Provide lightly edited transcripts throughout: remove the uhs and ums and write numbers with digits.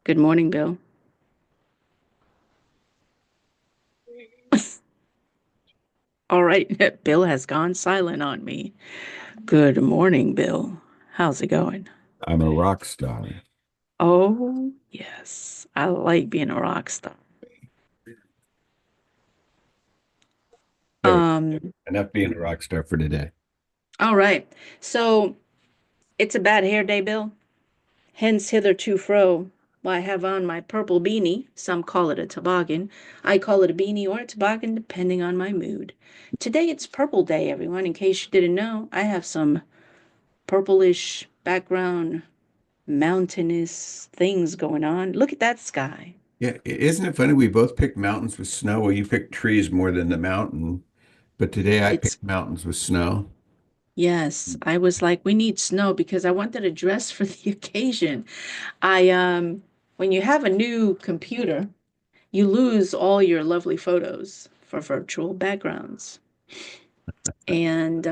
Good morning, Bill. All right, Bill has gone silent on me. Good morning, Bill. How's it going? I'm a rock star. Oh, yes. I like being a rock star. So Um, enough being a rock star for today. all right. So it's a bad hair day, Bill. Hence hitherto fro. I have on my purple beanie. Some call it a toboggan. I call it a beanie or a toboggan, depending on my mood. Today it's purple day, everyone. In case you didn't know, I have some purplish background mountainous things going on. Look at that sky. Yeah, isn't it funny? We both picked mountains with snow. Well, you picked trees more than the mountain, but today I It's, picked mountains with snow. yes, I was like, we need snow because I wanted a dress for the occasion. When you have a new computer, you lose all your lovely photos for virtual backgrounds. And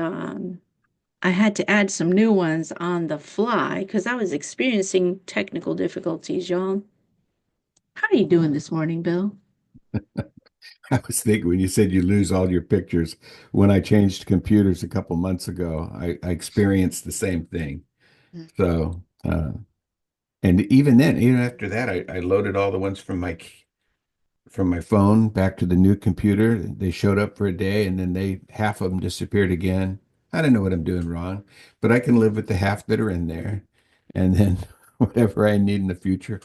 I had to add some new ones on the fly because I was experiencing technical difficulties, y'all. How are you doing this morning, Bill? I was thinking when you said you lose all your pictures, when I changed computers a couple months ago, I experienced the same thing. So, and even then, even after that, I loaded all the ones from my phone back to the new computer. They showed up for a day and then they half of them disappeared again. I don't know what I'm doing wrong, but I can live with the half that are in there. And then whatever I need in the future,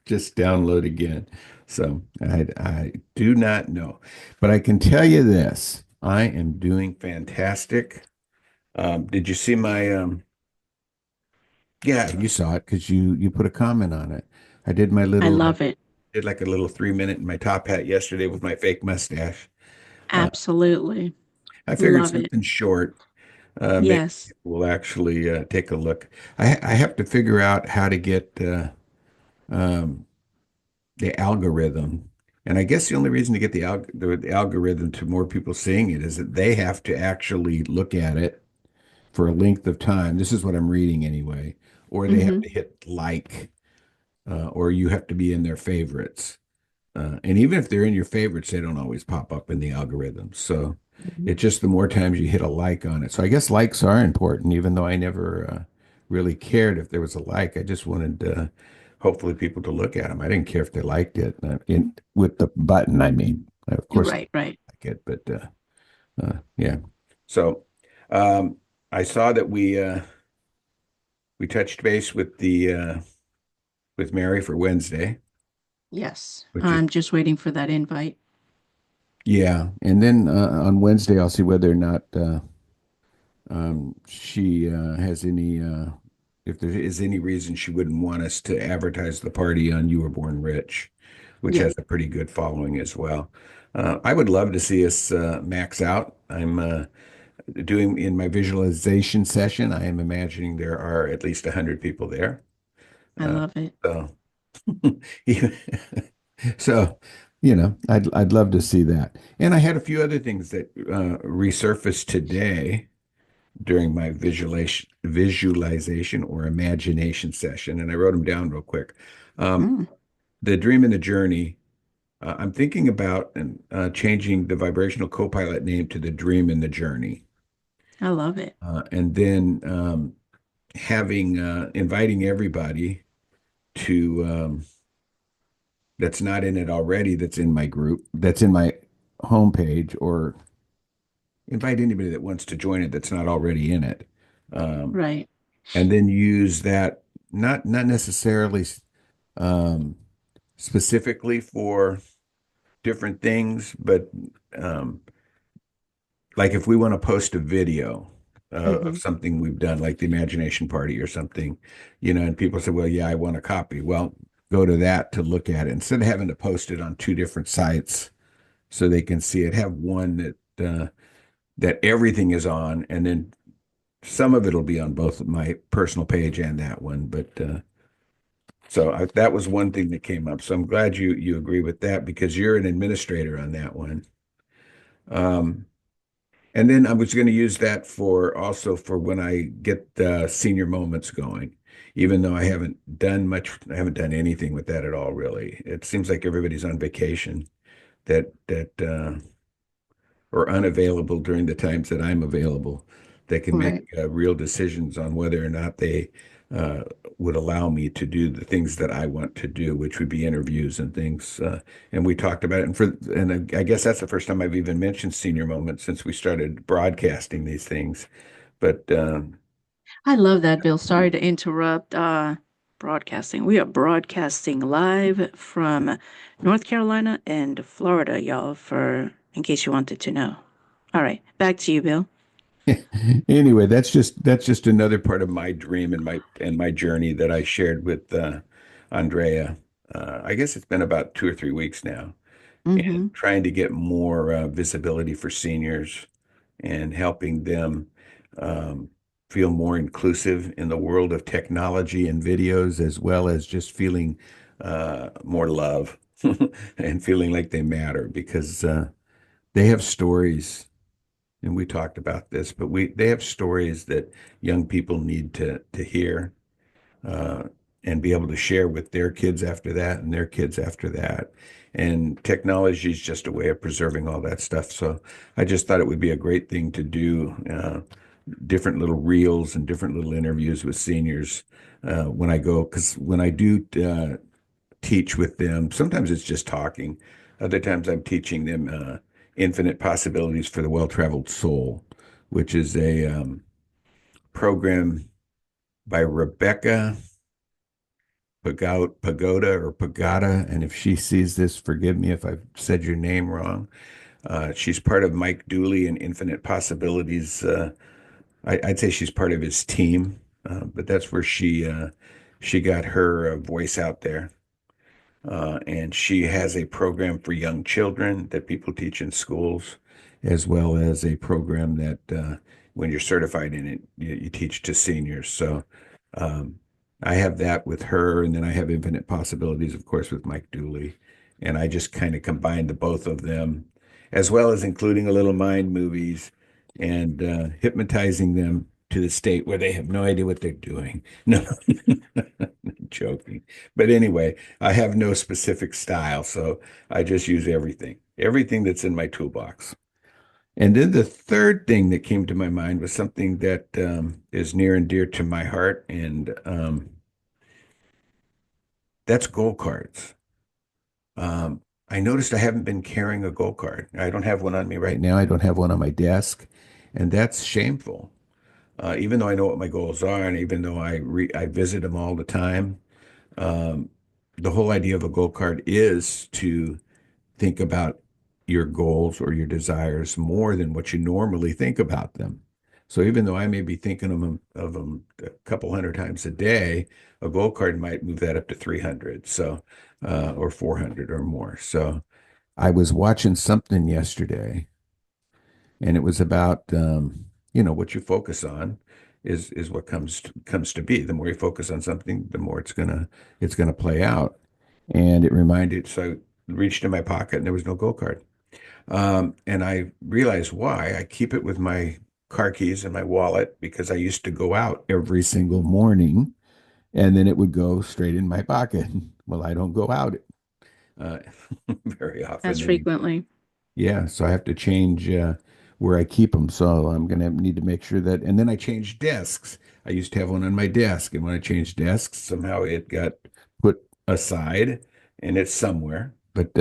just download again. So I do not know, but I can tell you this, I am doing fantastic. Did you see my, yeah, you saw it because you put a comment on it. I did my I little, love it. did like a little 3 minute in my top hat yesterday with my fake mustache. Uh, Absolutely. I figured Love it. something short. Maybe Yes. we'll actually take a look. I have to figure out how to get um, the algorithm. And I guess the only reason to get the algorithm to more people seeing it is that they have to actually look at it for a length of time. This is what I'm reading anyway. Or they have Hmm. to hit like, or you have to be in their favorites. And even if they're in your favorites, they don't always pop up in the algorithm. So it's just the more times you hit a like on it. So I guess likes are important, even though I never really cared if there was a like. I just wanted hopefully people to look at them. I didn't care if they liked it with the button. I mean, of course, Right, right. I like it, but yeah. So um, I saw that we touched base with the with Mary for Wednesday, Yes. which is I'm just waiting for that invite. yeah. And then on Wednesday, I'll see whether or not she has any, if there is any reason she wouldn't want us to advertise the party on You Were Born Rich, which Yeah, has a pretty good following as well. I would love to see us max out. I'm doing in my visualization session, I am imagining there are at least 100 people there. I Uh, love it. so, so, I'd love to see that. And I had a few other things that resurfaced today during my visualization or imagination session, and I wrote them down real quick. Um, Mm, the dream and the journey. I'm thinking about changing the vibrational co-pilot name to the dream and the journey, I love it. and then having inviting everybody to that's not in it already, that's in my group, that's in my homepage, or invite anybody that wants to join it that's not already in it. Um, Right. and then use that not necessarily um, specifically for different things, but um, like if we want to post a video of Hmm. something we've done, like the imagination party or something, and people say, "Well, yeah, I want a copy." Well, go to that to look at it instead of having to post it on two different sites so they can see it. Have one that everything is on, and then some of it'll be on both my personal page and that one, but that was one thing that came up. So I'm glad you agree with that because you're an administrator on that one. Um, and then I was going to use that for also for when I get the senior moments going. even though I haven't done much, I haven't done anything with that at all, really. It seems like everybody's on vacation that or unavailable during the times that I'm available that can make Right. real decisions on whether or not they uh, would allow me to do the things that I want to do, which would be interviews and things. And we talked about it, and I guess that's the first time I've even mentioned Senior Moment since we started broadcasting these things. But I love that, Bill. Sorry to interrupt broadcasting. We are broadcasting live from North Carolina and Florida, y'all, for in case you wanted to know. All right, back to you, Bill. anyway, that's just another part of my dream and my journey that I shared with Andrea. I guess it's been about 2 or 3 weeks now, and Mm-hmm. trying to get more visibility for seniors and helping them um, feel more inclusive in the world of technology and videos, as well as just feeling more love and feeling like they matter because they have stories. And we talked about this, but they have stories that young people need to hear uh, and be able to share with their kids after that and their kids after that. And technology is just a way of preserving all that stuff. So I just thought it would be a great thing to do different little reels and different little interviews with seniors when I go, because when I do teach with them, sometimes it's just talking. Other times I'm teaching them Infinite Possibilities for the Well-Traveled Soul, which is a program by Rebecca Pagoda or Pagata. And if she sees this, forgive me if I've said your name wrong. She's part of Mike Dooley and Infinite Possibilities. I'd say she's part of his team, but that's where she got her voice out there. And she has a program for young children that people teach in schools, as well as a program that when you're certified in it, you teach to seniors. So um, I have that with her, and then I have Infinite Possibilities, of course, with Mike Dooley. And I just kind of combined the both of them, as well as including a little mind movies and hypnotizing them to the state where they have no idea what they're doing. No, joking. But anyway, I have no specific style, so I just use everything that's in my toolbox. And then the third thing that came to my mind was something that is near and dear to my heart, and that's goal cards. I noticed I haven't been carrying a goal card. I don't have one on me right now. I don't have one on my desk, and that's shameful. Even though I know what my goals are, and even though I visit them all the time, um, the whole idea of a goal card is to think about your goals or your desires more than what you normally think about them. So even though I may be thinking of them a couple hundred times a day, a goal card might move that up to 300, so or 400 or more. So I was watching something yesterday, and it was about what you focus on is what comes to be. The more you focus on something, the more it's gonna play out. And it reminded, so I reached in my pocket and there was no gold card. And I realized why. I keep it with my car keys in my wallet because I used to go out every single morning and then it would go straight in my pocket. Well, I don't go out uh, very As often anymore. frequently. Yeah, so I have to change where I keep them. So I'm gonna need to make sure that. And then I changed desks. I used to have one on my desk, and when I changed desks, somehow it got put aside, and it's somewhere, but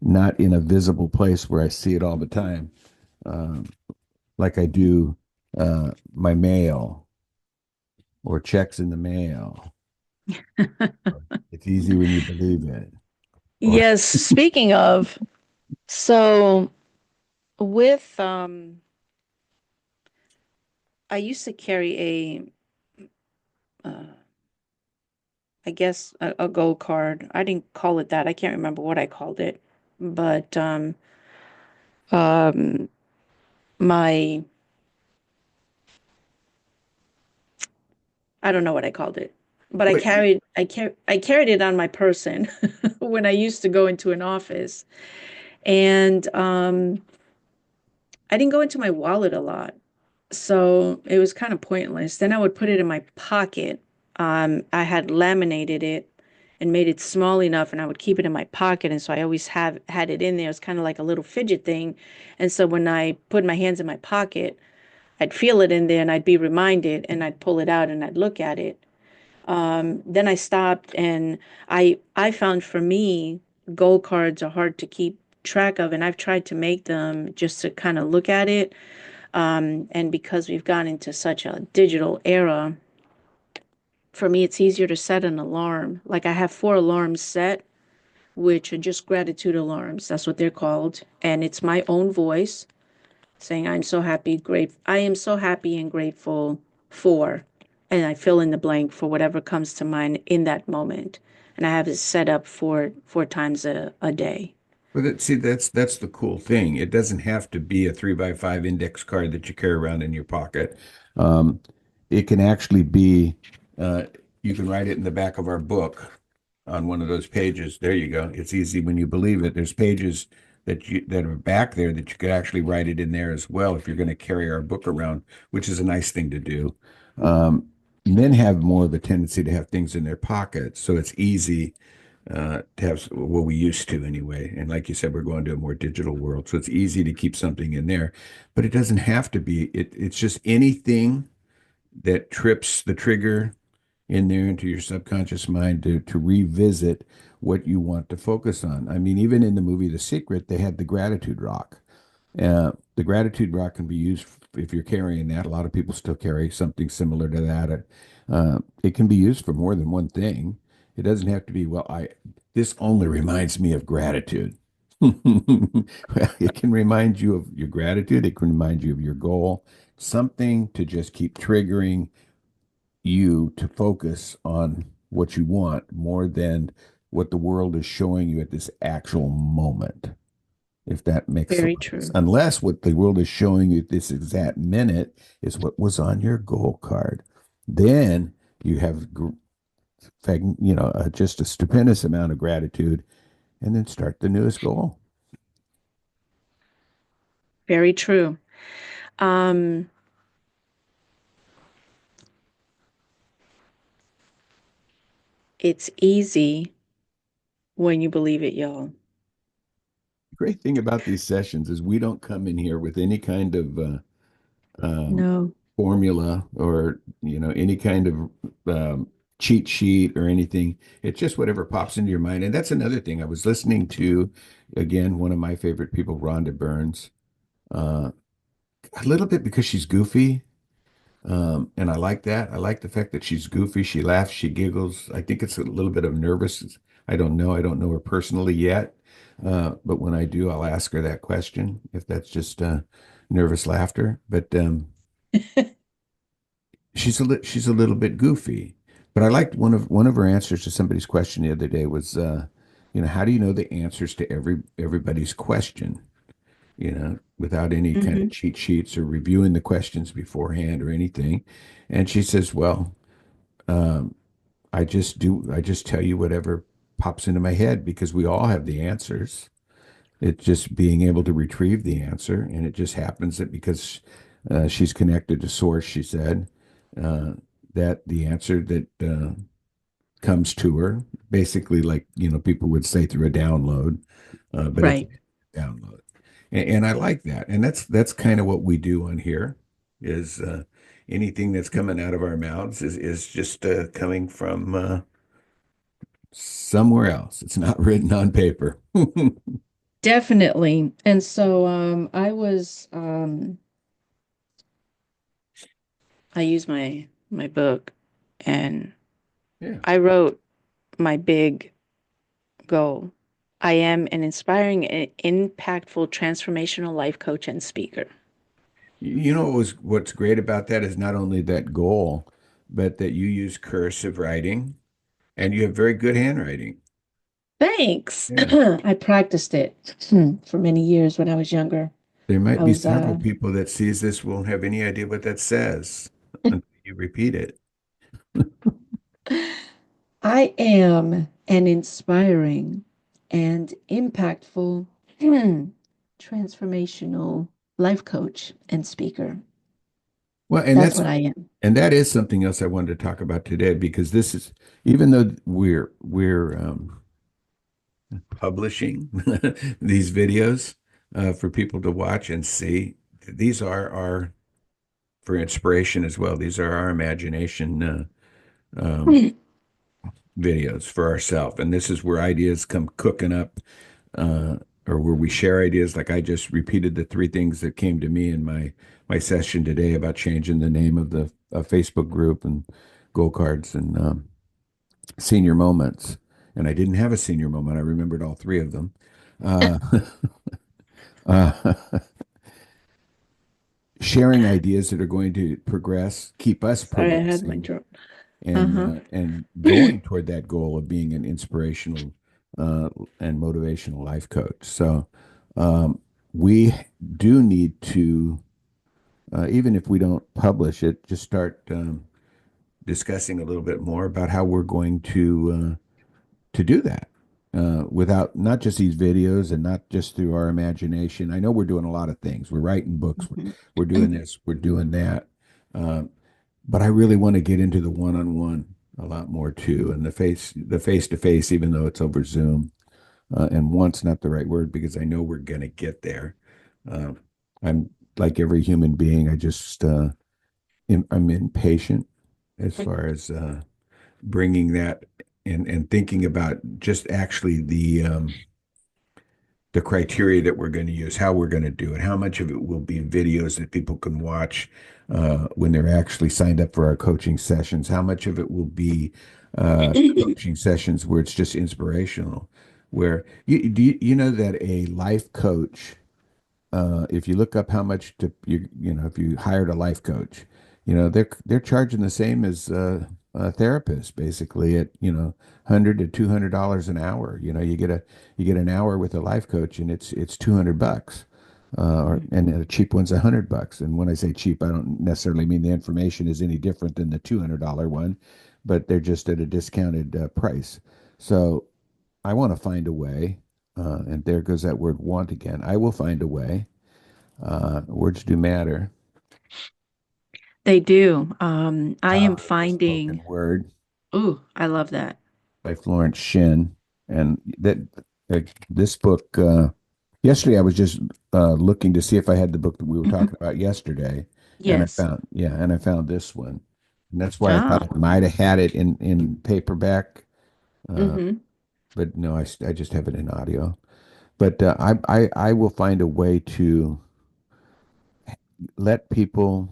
not in a visible place where I see it all the time, um, like I do my mail or checks in the mail. It's easy when you believe it. Or Yes, speaking of, so with I used to carry uh I guess a gold card. I didn't call it that. I can't remember what I called it. But um my I don't know what I called it. But wait, I carried it on my person when I used to go into an office. And I didn't go into my wallet a lot. So it was kind of pointless. Then I would put it in my pocket I had laminated it and made it small enough, and I would keep it in my pocket. And so I always have had it in there. It's kind of like a little fidget thing. And so when I put my hands in my pocket, I'd feel it in there and I'd be reminded and I'd pull it out and I'd look at it. Then I stopped and I found for me, goal cards are hard to keep track of, and I've tried to make them just to kind of look at it. And because we've gone into such a digital era, for me, it's easier to set an alarm. Like I have 4 alarms set, which are just gratitude alarms. That's what they're called. And it's my own voice saying, I am so happy and grateful for, and I fill in the blank for whatever comes to mind in that moment. And I have it set up for 4 times a day. Well, see, that's the cool thing. It doesn't have to be a 3x5 index card that you carry around in your pocket. Um, it can actually be, uh, you can write it in the back of our book on one of those pages. There you go. It's easy when you believe it. There's pages that are back there that you could actually write it in there as well if you're going to carry our book around, which is a nice thing to do. Men have more of a tendency to have things in their pockets, so it's easy to have what we used to anyway. And like you said, we're going to a more digital world, so it's easy to keep something in there, but it doesn't have to be. It's just anything that trips the trigger in there into your subconscious mind to revisit what you want to focus on. I mean, even in the movie The Secret, they had the gratitude rock. The gratitude rock can be used if you're carrying that. A lot of people still carry something similar to that. It can be used for more than one thing. It doesn't have to be, well, this only reminds me of gratitude. It can remind you of your gratitude. It can remind you of your goal, something to just keep triggering you to focus on what you want more than what the world is showing you at this actual moment, if that makes Very sense. true. Unless what the world is showing you at this exact minute is what was on your goal card. Then you have, just a stupendous amount of gratitude and then start the newest goal. Very true. Um, it's easy when you believe it, y'all. The great thing about these sessions is we don't come in here with any kind of um, No. formula or any kind of cheat sheet or anything. It's just whatever pops into your mind. And that's another thing. I was listening to, again, one of my favorite people, Rhonda Burns, uh, a little bit because she's goofy. And I like that. I like the fact that she's goofy. She laughs, she giggles. I think it's a little bit of nervous. I don't know. I don't know her personally yet. But when I do, I'll ask her that question if that's just nervous laughter. But she's a little bit goofy. But I liked one of her answers to somebody's question the other day was, how do you know the answers to everybody's question? Without any kind of Hmm. cheat sheets or reviewing the questions beforehand or anything. And she says, well, um, I just tell you whatever pops into my head because we all have the answers. It's just being able to retrieve the answer. And it just happens that because she's connected to source, she said, uh, that the answer that comes to her, basically like, people would say through a download, but it's Right. a download. And I like that. And that's kind of what we do on here is anything that's coming out of our mouths is just coming from somewhere else. It's not written on paper. Definitely. And so I used my book and Yeah. I wrote my big goal. I am an inspiring and impactful transformational life coach and speaker. What's great about that is not only that goal, but that you use cursive writing and you have very good handwriting. Thanks. Yeah. I practiced it for many years when I was younger. There might I be was several people that sees this won't have any idea what that says until you repeat it. I am an inspiring and impactful transformational life coach and speaker. Well, That's what I am. and that is something else I wanted to talk about today because this is even though we're publishing these videos for people to watch and see, these are our for inspiration as well. These are our imagination videos for ourselves, and this is where ideas come cooking up, uh, or where we share ideas. Like I just repeated the three things that came to me in my session today about changing the name of the Facebook group and goal cards and senior moments. And I didn't have a senior moment. I remembered all three of them. Uh, uh, Sharing ideas that are going to progress, keep us Sorry, I had my progressing, throat. Uh-huh. and going toward that goal of being an inspirational uh, and motivational life coach. So um, we do need to, even if we don't publish it, just start discussing a little bit more about how we're going to do that without not just these videos and not just through our imagination. I know we're doing a lot of things. We're writing books. Mhm. We're doing this. We're doing that. Uh, but I really want to get into the one-on-one a lot more too, and the face-to-face, even though it's over Zoom. And "want's" not the right word because I know we're going to get there. Uh, I'm like every human being. I'm impatient as far as bringing that and thinking about just actually the criteria that we're going to use, how we're going to do it, how much of it will be videos that people can watch when they're actually signed up for our coaching sessions, how much of it will be coaching sessions where it's just inspirational, where you know that a life coach, if you look up how much to you know if you hired a life coach, you know they're charging the same as a therapist basically at $100 to $200 an hour. You know you get an hour with a life coach and it's $200. And a cheap one's $100. And when I say cheap, I don't necessarily mean the information is any different than the $200 one, but they're just at a discounted price. So I want to find a way, and there goes that word "want" again. I will find a way. Words do matter. They do. I am Power of the spoken finding, word ooh, I love that. by Florence Shin, and this book. Yesterday, I was just looking to see if I had the book that we were Mhm. talking about yesterday, and Yes. I found this one, and that's why I Ah. thought I might have had it in paperback, uh, Hmm. but no, I just have it in audio. But I will find a way to let people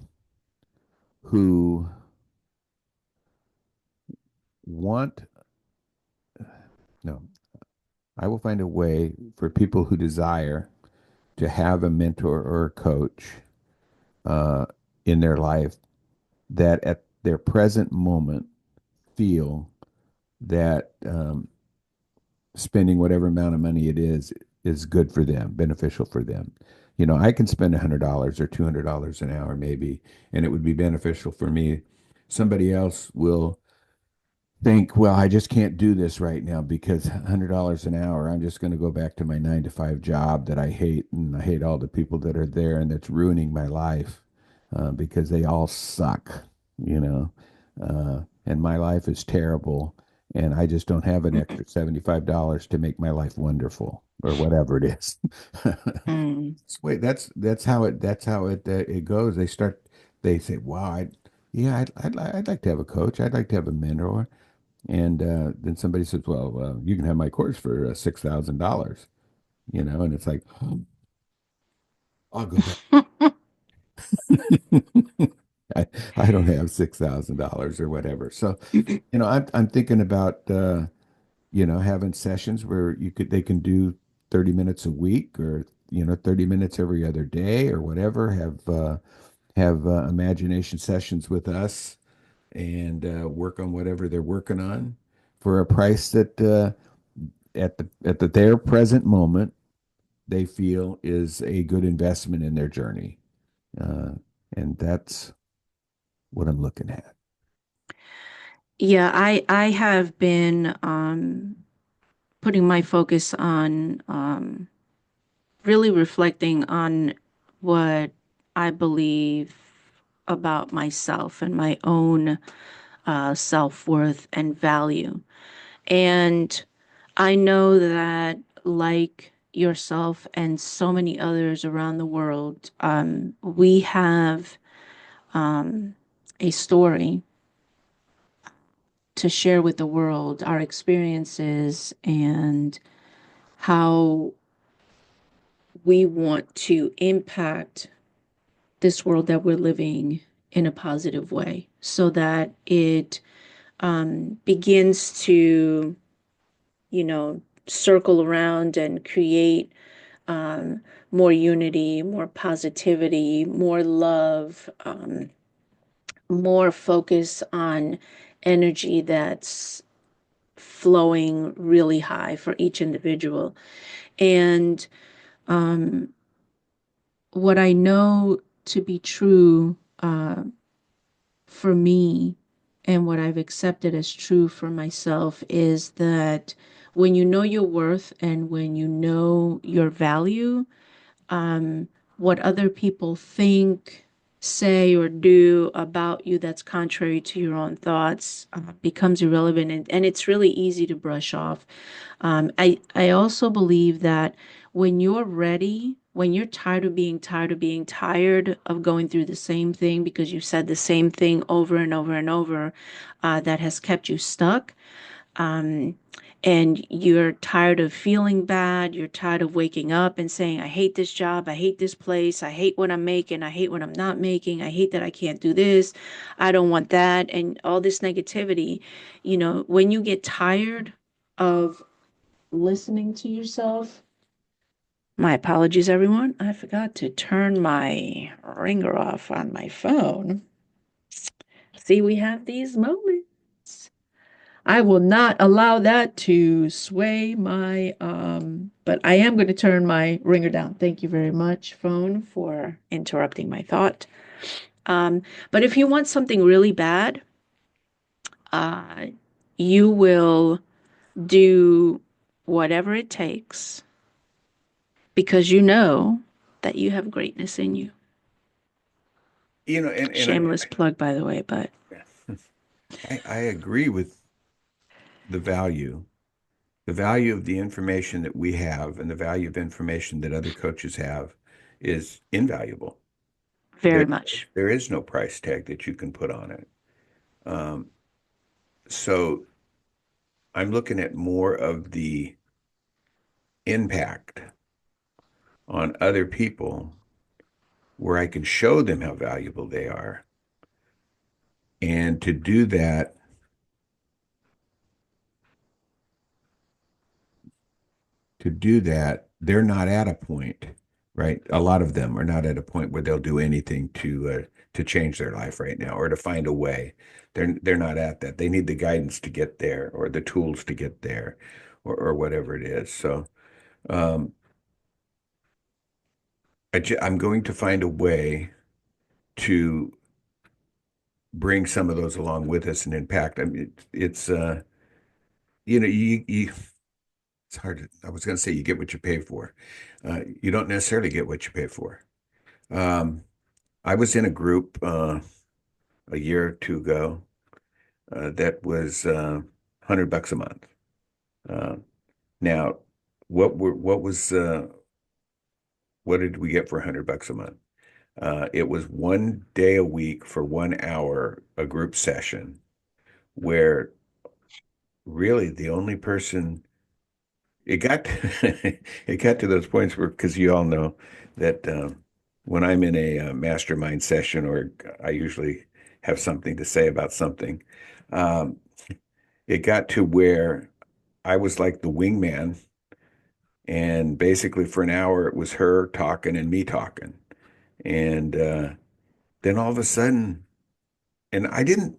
who want no, I will find a way for people who desire to have a mentor or a coach uh, in their life that at their present moment feel that spending whatever amount of money it is good for them, beneficial for them. You know, I can spend $100 or $200 an hour maybe, and it would be beneficial for me. Somebody else will think, well, I just can't do this right now because $100 an hour, I'm just going to go back to my 9 to 5 job that I hate. And I hate all the people that are there and that's ruining my life because they all suck, you know, and my life is terrible. And I just don't have an extra $75 to make my life wonderful or whatever it is. Mm. Wait, that's how it goes. They say, wow, yeah, I'd like to have a coach. I'd like to have a mentor. And then somebody says, "Well, you can have my course for $6,000." You know, and it's like, oh, I'll go back. I, I don't have $6,000 or whatever. So, you know, I'm thinking about having sessions where they can do 30 minutes a week or 30 minutes every other day or whatever. Have imagination sessions with us and work on whatever they're working on for a price that at their present moment they feel is a good investment in their journey. Uh, and that's what I'm looking at. Yeah, I have been putting my focus on really reflecting on what I believe. about myself and my own self-worth and value. And I know that, like yourself and so many others around the world, we have um, a story to share with the world, our experiences and how we want to impact this world that we're living in a positive way so that it begins to, circle around and create um, more unity, more positivity, more love, more focus on energy that's flowing really high for each individual. And um, what I know to be true for me and what I've accepted as true for myself is that when you know your worth and when you know your value, um, what other people think, say, or do about you that's contrary to your own thoughts becomes irrelevant, and it's really easy to brush off. I also believe that when you're ready, when you're tired of being tired of going through the same thing because you said the same thing over and over and over, that has kept you stuck, um, and you're tired of feeling bad, you're tired of waking up and saying, I hate this job, I hate this place, I hate what I'm making, I hate what I'm not making, I hate that I can't do this, I don't want that, and all this negativity, when you get tired of listening to yourself. My apologies, everyone. I forgot to turn my ringer off on my phone. See, we have these moments. I will not allow that to sway my but I am going to turn my ringer down. Thank you very much, phone, for interrupting my thought. But if you want something really bad, uh you will do whatever it takes because you know that you have greatness in you. And Shameless plug, by the way, but I agree with the value, the value of the information that we have and the value of information that other coaches have is invaluable. very There, much. there is no price tag that you can put on it. Um, so I'm looking at more of the impact on other people where I can show them how valuable they are. And to do that, they're not at a point, right? A lot of them are not at a point where they'll do anything to change their life right now or to find a way. They're not at that. They need the guidance to get there or the tools to get there or whatever it is. So um, I'm going to find a way to bring some of those along with us and impact. I mean, it's you it's hard to, I was going to say you get what you pay for. You don't necessarily get what you pay for. Um, I was in a group a year or two ago that was $100 a month. Uh, now, what did we get for $100 a month? It was 1 day a week for 1 hour, a group session, where really the only person it got it got to those points where because you all know that when I'm in a mastermind session or I usually have something to say about something, um, it got to where I was like the wingman, and basically for an hour it was her talking and me talking, and then all of a sudden, and I didn't.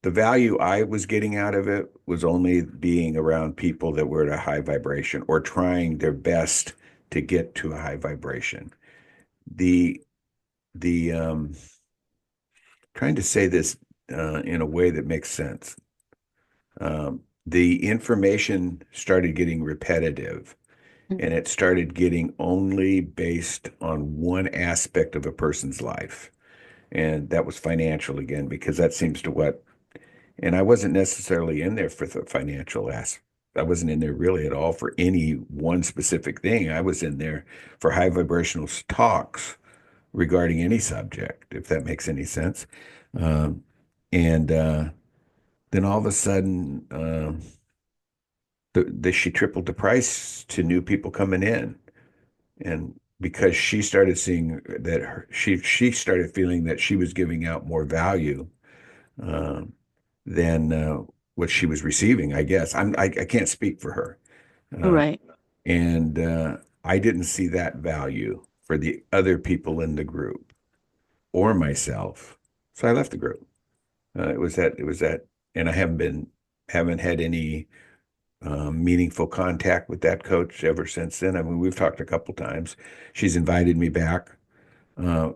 The value I was getting out of it was only being around people that were at a high vibration or trying their best to get to a high vibration. The the trying to say this in a way that makes sense. The information started getting repetitive, and it started getting only based on one aspect of a person's life. And that was financial again, because that seems to what, and I wasn't necessarily in there for the financial aspect. I wasn't in there really at all for any one specific thing. I was in there for high vibrational talks regarding any subject, if that makes any sense. Um, and then all of a sudden, she tripled the price to new people coming in, and because she started seeing that she started feeling that she was giving out more value um, than what she was receiving. I guess I can't speak for her, uh, Right. and I didn't see that value for the other people in the group or myself, so I left the group. It was that, and I haven't had any meaningful contact with that coach ever since then. I mean, we've talked a couple times. She's invited me back uh,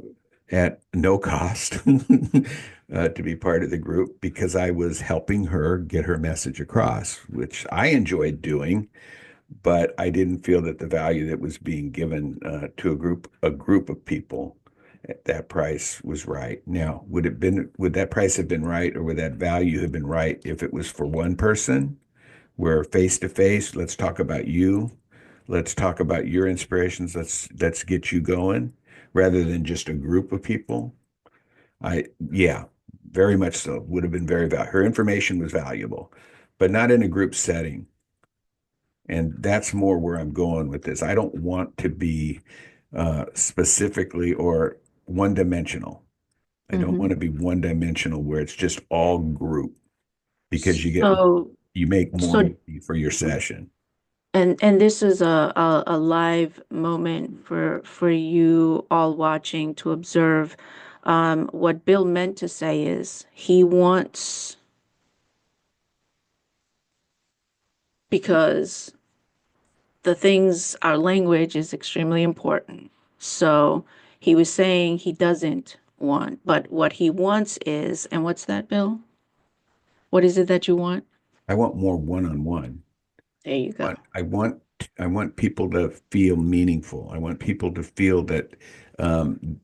at no cost to be part of the group because I was helping her get her message across, which I enjoyed doing, but I didn't feel that the value that was being given to a group of people at that price was right. Now, would that price have been right, or would that value have been right if it was for one person? We're face to face. Let's talk about you. Let's talk about your inspirations. Let's get you going rather than just a group of people. Yeah, very much so. Would have been very valuable. Her information was valuable, but not in a group setting. And that's more where I'm going with this. I don't want to be specifically or one dimensional. I don't Hmm. want to be one dimensional where it's just all group because So, you make more so, money for your session. and this is a live moment for you all watching to observe. What Bill meant to say is he wants, because the things, our language is extremely important. So he was saying he doesn't want, but what he wants is, and what's that, Bill? What is it that you want? I want more one-on-one. There you go. I want people to feel meaningful. I want people to feel that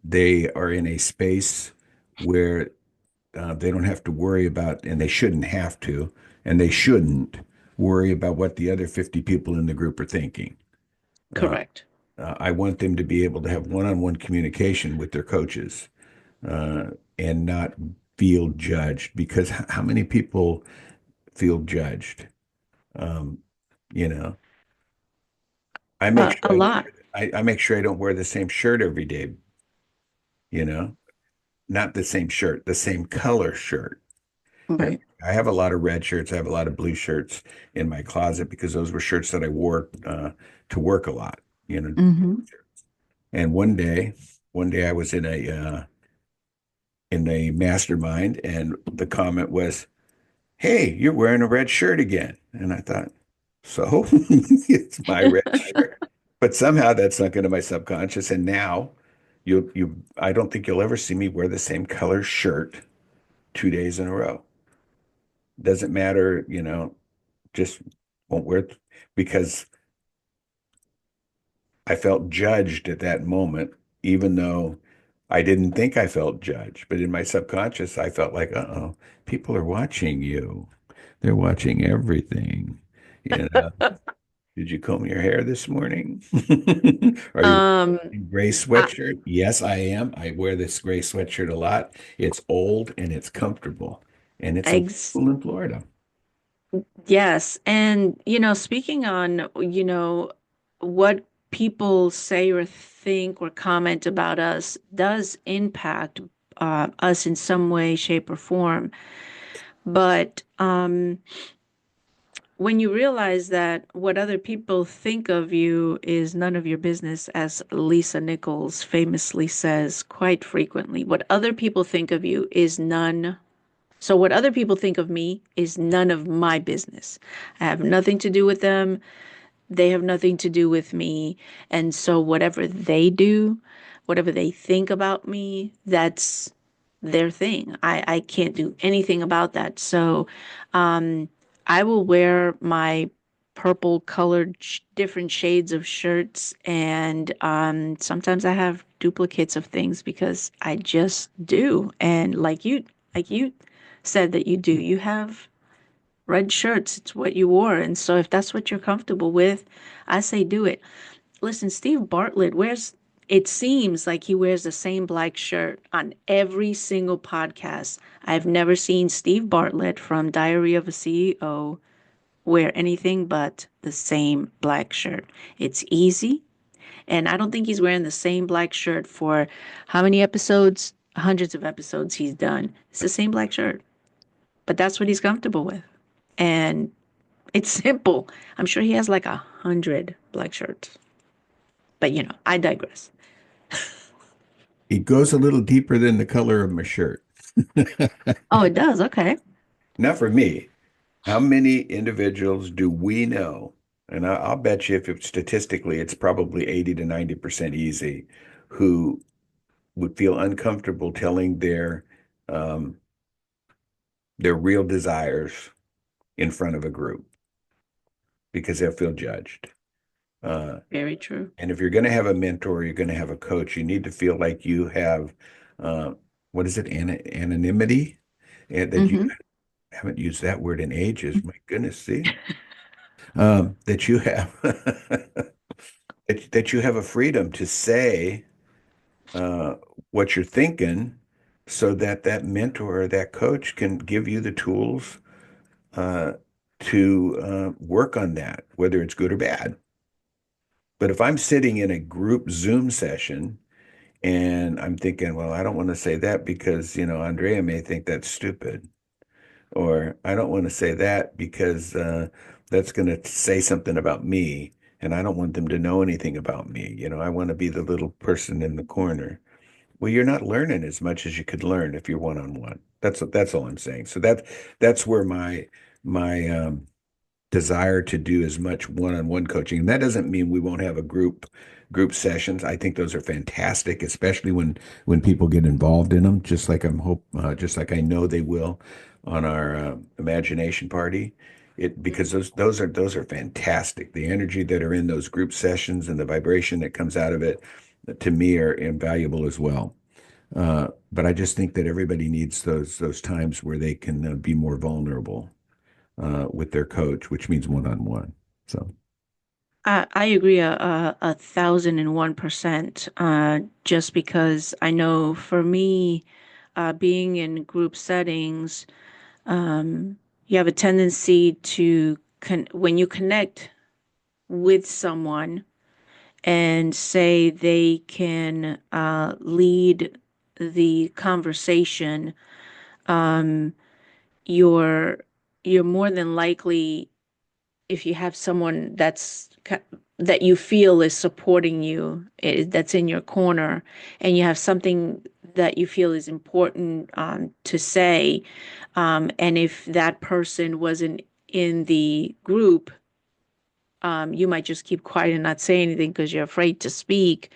they are in a space where they don't have to worry about, and they shouldn't have to, and they shouldn't worry about what the other 50 people in the group are thinking. Uh, Correct. I want them to be able to have one-on-one communication with their coaches uh, and not feel judged, because how many people feel judged? Um, you know, I make sure A lot. I make sure I don't wear the same shirt every day, you know, not the same shirt, the same color shirt. Right. I have a lot of red shirts. I have a lot of blue shirts in my closet because those were shirts that I wore to work a lot, you know. Hmm. And one day I was in a mastermind, and the comment was, "Hey, you're wearing a red shirt again." And I thought, so it's my red shirt. But somehow that's sunk into my subconscious. And now I don't think you'll ever see me wear the same color shirt 2 days in a row. Doesn't matter, just won't wear it because I felt judged at that moment, even though I didn't think I felt judged. But in my subconscious, I felt like, uh-oh, people are watching you. They're watching everything. You know, did you comb your hair this morning? Are you Um, wearing a gray I, sweatshirt? Yes, I am. I wear this gray sweatshirt a lot. It's old and it's comfortable, and it's ex illegal in Florida. yes. And, speaking on, what people say or think or comment about us does impact us in some way, shape, or form. But when you realize that what other people think of you is none of your business, as Lisa Nichols famously says quite frequently, what other people think of you is none. So, what other people think of me is none of my business. I have nothing to do with them. They have nothing to do with me. And so, whatever they do, whatever they think about me, that's their thing. I can't do anything about that. So, um, I will wear my purple colored different shades of shirts, and sometimes I have duplicates of things because I just do. And like you said that you do, you have red shirts. It's what you wore, and so if that's what you're comfortable with, I say do it. Listen, Steve Bartlett wears, it seems like he wears the same black shirt on every single podcast. I've never seen Steve Bartlett from Diary of a CEO wear anything but the same black shirt. It's easy. And I don't think he's wearing the same black shirt for how many episodes? Hundreds of episodes he's done. It's the same black shirt, but that's what he's comfortable with. And it's simple. I'm sure he has like 100 black shirts. But I digress. It goes a little deeper than the color of my shirt. Oh, it does. Okay. Not for me. How many individuals do we know? And I'll bet you statistically, it's probably 80 to 90% easy, who would feel uncomfortable telling um, their real desires in front of a group because they'll feel judged. Uh, Very true. and if you're going to have a mentor, you're going to have a coach, you need to feel like you have, uh, what is it, anonymity? And that you Hmm. haven't used that word in ages. My goodness, see? That you have that you have a freedom to say uh, what you're thinking, so that that mentor or that coach can give you the tools uh, to work on that, whether it's good or bad. But if I'm sitting in a group Zoom session and I'm thinking, well, I don't want to say that because, Andrea may think that's stupid, or I don't want to say that because that's going to say something about me, and I don't want them to know anything about me. I want to be the little person in the corner. Well, you're not learning as much as you could learn if you're one-on-one. That's all I'm saying. So that's where my desire to do as much one-on-one coaching. And that doesn't mean we won't have a group sessions. I think those are fantastic, especially when people get involved in them, just like I know they will on our imagination party. Because those are fantastic. The energy that are in those group sessions and the vibration that comes out of it, to me, are invaluable as well. But I just think that everybody needs those times where they can be more vulnerable with their coach, which means one-on-one. So I agree 1,001%. Just because I know for me, being in group settings, you have a tendency to when you connect with someone and say they can lead the conversation, um, you're you're more than likely, if you have someone that you feel is supporting you, that's in your corner, and you have something that you feel is important to say, and if that person wasn't in the group, you might just keep quiet and not say anything because you're afraid to speak,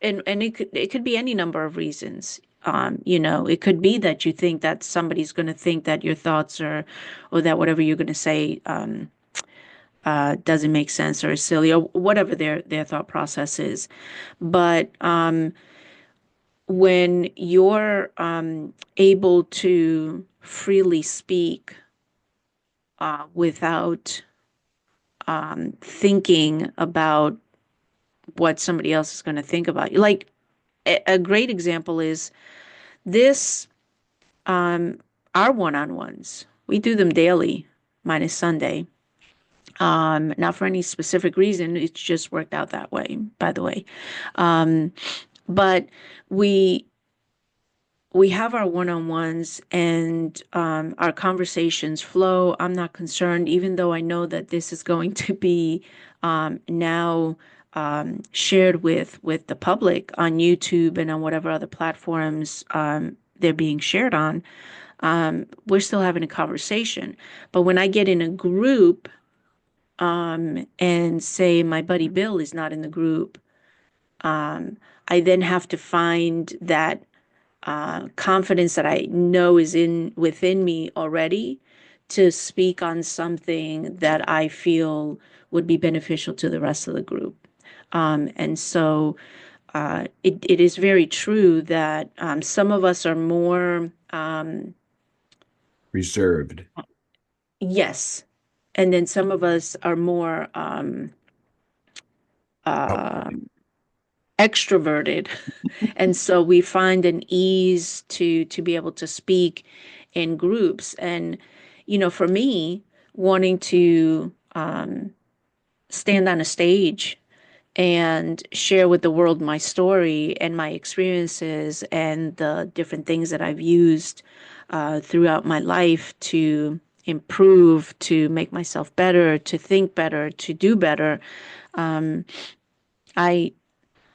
and it could be any number of reasons. It could be that you think that somebody's going to think that your thoughts are, or that whatever you're going to say doesn't make sense or is silly or whatever their thought process is. But when you're able to freely speak without thinking about what somebody else is going to think about you, like a great example is this, um, our one-on-ones. We do them daily, minus Sunday. Not for any specific reason. It's just worked out that way, by the way. Um, but we we have our one-on-ones and our conversations flow. I'm not concerned, even though I know that this is going to be now shared with the public on YouTube and on whatever other platforms they're being shared on. We're still having a conversation. But when I get in a group and say my buddy Bill is not in the group, I then have to find that confidence that I know is in within me already to speak on something that I feel would be beneficial to the rest of the group. And so it is very true that some of us are more, Reserved. yes, and then some of us are more uh, Outgoing. extroverted, and so we find an ease to be able to speak in groups. And for me, wanting to stand on a stage and share with the world my story and my experiences and the different things that I've used throughout my life to improve, to make myself better, to think better, to do better. Um, I'm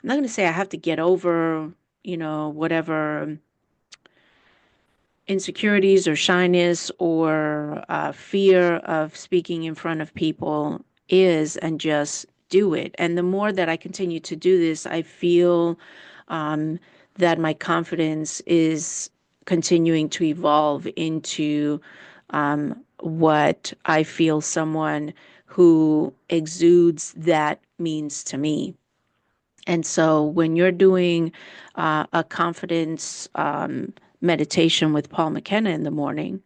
not going to say I have to get over, whatever insecurities or shyness or fear of speaking in front of people is, and just do it. And the more that I continue to do this, I feel um, that my confidence is continuing to evolve into what I feel someone who exudes that means to me. And so when you're doing a confidence meditation with Paul McKenna in the morning,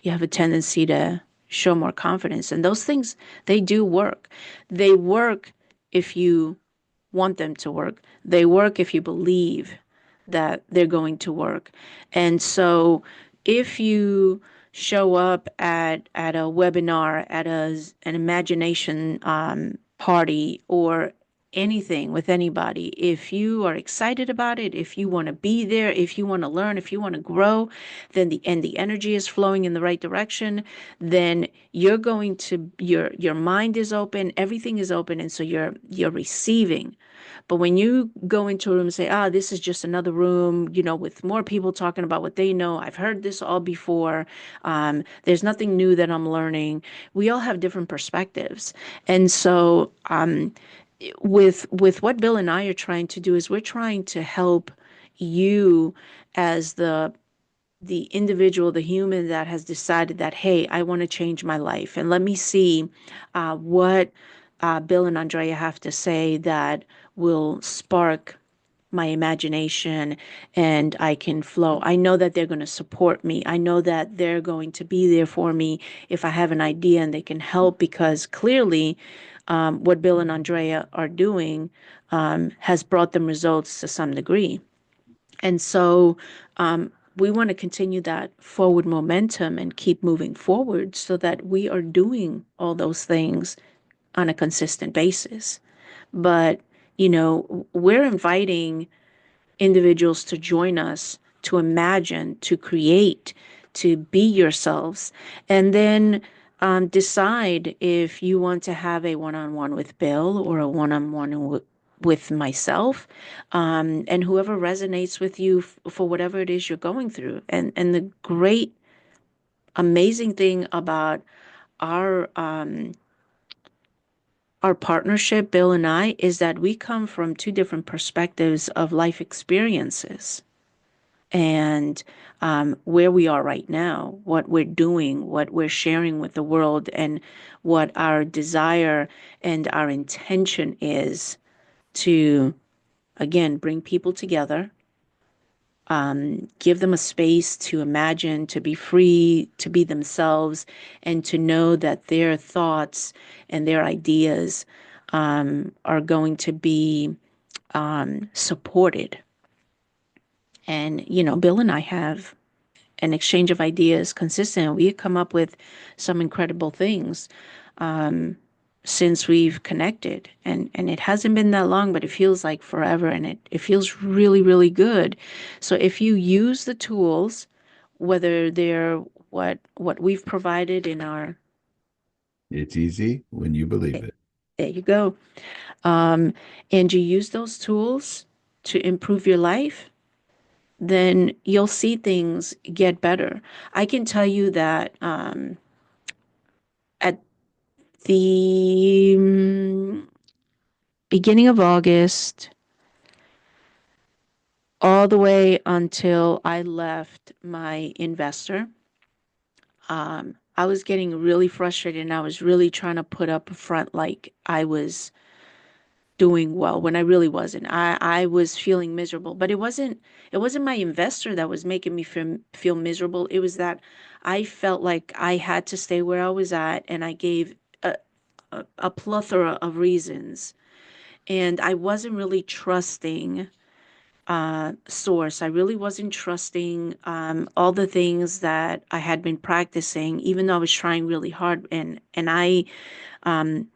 you have a tendency to show more confidence. And those things, they do work. They work if you want them to work. They work if you believe that they're going to work. And so if you show up at a webinar, at an imagination party, or anything with anybody, if you are excited about it, if you want to be there, if you want to learn, if you want to grow, then the energy is flowing in the right direction, then you're going to your mind is open, everything is open, and so you're receiving. But when you go into a room and say, this is just another room, with more people talking about what they know, I've heard this all before, there's nothing new that I'm learning. We all have different perspectives. And so with what Bill and I are trying to do is we're trying to help you as the individual, the human that has decided that, hey, I want to change my life. And let me see what Bill and Andrea have to say that will spark my imagination and I can flow. I know that they're going to support me. I know that they're going to be there for me if I have an idea, and they can help because clearly what Bill and Andrea are doing has brought them results to some degree. And so we want to continue that forward momentum and keep moving forward so that we are doing all those things on a consistent basis. But, we're inviting individuals to join us, to imagine, to create, to be yourselves, and then decide if you want to have a one-on-one with Bill or a one-on-one with myself, and whoever resonates with you for whatever it is you're going through. And the great, amazing thing about our our partnership, Bill and I, is that we come from two different perspectives of life experiences and where we are right now, what we're doing, what we're sharing with the world, and what our desire and our intention is to, again, bring people together, give them a space to imagine, to be free, to be themselves, and to know that their thoughts and their ideas are going to be supported. And, Bill and I have an exchange of ideas consistent. We come up with some incredible things since we've connected. And it hasn't been that long, but it feels like forever. And it feels really, really good. So if you use the tools, whether they're what we've provided in our, It's easy when you believe it. there you go. And you use those tools to improve your life, then you'll see things get better. I can tell you that at the beginning of August, all the way until I left my investor, I was getting really frustrated and I was really trying to put up a front like I was doing well when I really wasn't. I was feeling miserable, but it wasn't my investor that was making me feel miserable. It was that I felt like I had to stay where I was at, and I gave a plethora of reasons, and I wasn't really trusting source. I really wasn't trusting all the things that I had been practicing, even though I was trying really hard, and I um,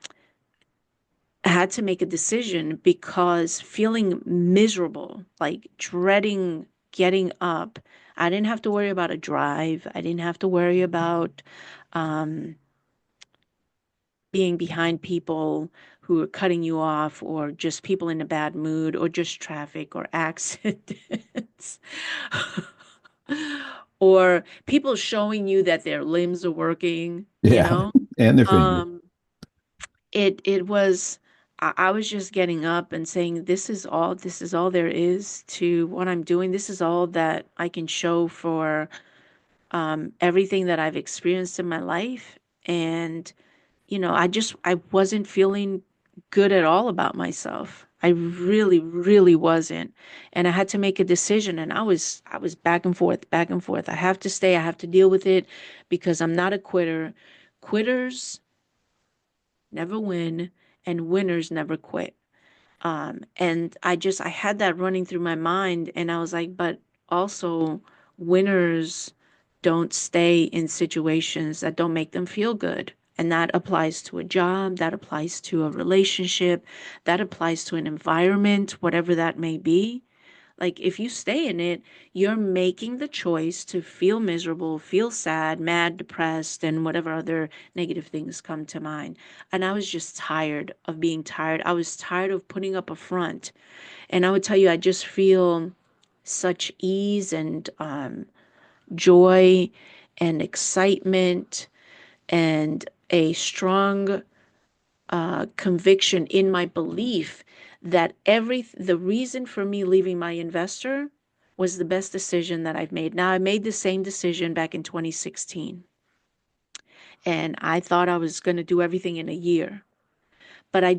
had to make a decision because feeling miserable, like dreading getting up. I didn't have to worry about a drive. I didn't have to worry about um, being behind people who are cutting you off, or just people in a bad mood, or just traffic or accidents. Or people showing you that their limbs are working, you Yeah. know? And their fingers. Um, it was I was just getting up and saying, this is all there is to what I'm doing. This is all that I can show for everything that I've experienced in my life. And I wasn't feeling good at all about myself. I really, really wasn't. And I had to make a decision, and I was back and forth, back and forth. I have to stay, I have to deal with it because I'm not a quitter. Quitters never win, and winners never quit. And I had that running through my mind, and I was like, but also winners don't stay in situations that don't make them feel good. And that applies to a job, that applies to a relationship, that applies to an environment, whatever that may be. Like, if you stay in it, you're making the choice to feel miserable, feel sad, mad, depressed, and whatever other negative things come to mind. And I was just tired of being tired. I was tired of putting up a front. And I would tell you, I just feel such ease and joy and excitement and a strong conviction in my belief that the reason for me leaving my investor was the best decision that I've made. Now, I made the same decision back in 2016, and I thought I was going to do everything in a year, but I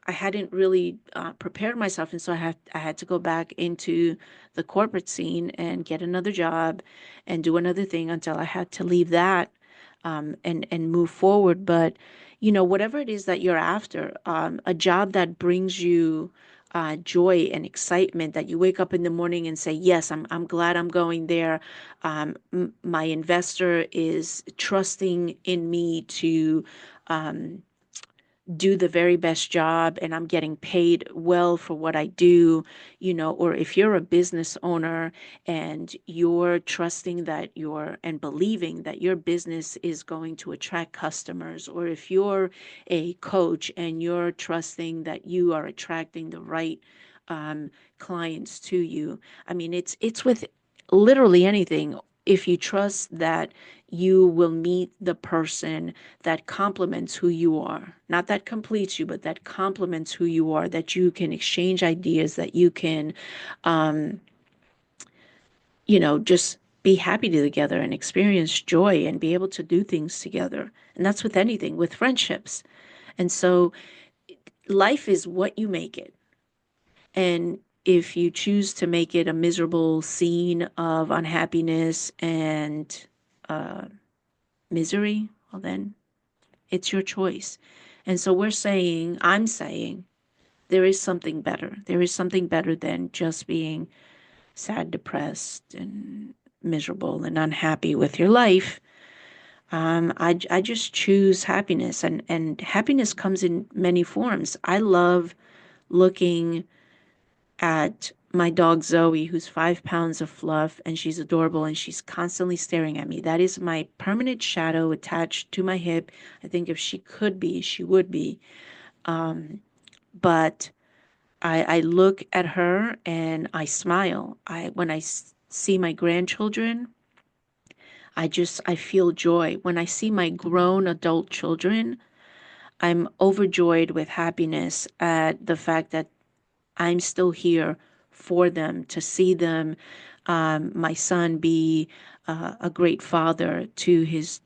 hadn't really prepared myself, and so I had to go back into the corporate scene and get another job and do another thing until I had to leave that, and move forward. But whatever it is that you're after, a job that brings you joy and excitement, that you wake up in the morning and say, yes, I'm glad I'm going there. My investor is trusting in me to do the very best job, and I'm getting paid well for what I do, or if you're a business owner and you're trusting that and believing that your business is going to attract customers, or if you're a coach and you're trusting that you are attracting the right clients to you. I mean, it's with literally anything. If you trust that you will meet the person that complements who you are, not that completes you, but that complements who you are, that you can exchange ideas, that you can, um, just be happy together and experience joy and be able to do things together. And that's with anything, with friendships. And so life is what you make it. And if you choose to make it a miserable scene of unhappiness and uh, misery, well, then it's your choice. And so I'm saying, there is something better. There is something better than just being sad, depressed, and miserable and unhappy with your life. I just choose happiness, and happiness comes in many forms. I love looking at my dog Zoe, who's 5 pounds of fluff, and she's adorable, and she's constantly staring at me. That is my permanent shadow attached to my hip. I think if she could be, she would be. But I look at her and I smile. When I see my grandchildren, I feel joy. When I see my grown adult children, I'm overjoyed with happiness at the fact that I'm still here for them, to see them, my son be a great father to his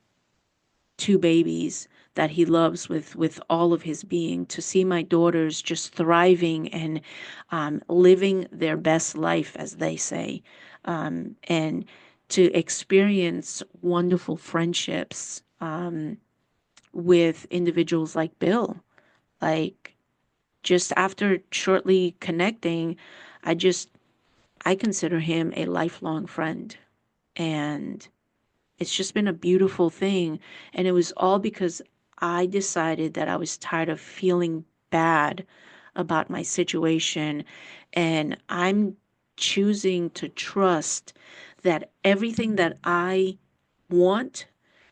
two babies that he loves with all of his being, to see my daughters just thriving and living their best life, as they say, and to experience wonderful friendships with individuals like Bill. Like, just after shortly connecting, I just I consider him a lifelong friend. And it's just been a beautiful thing. And it was all because I decided that I was tired of feeling bad about my situation. And I'm choosing to trust that everything that I want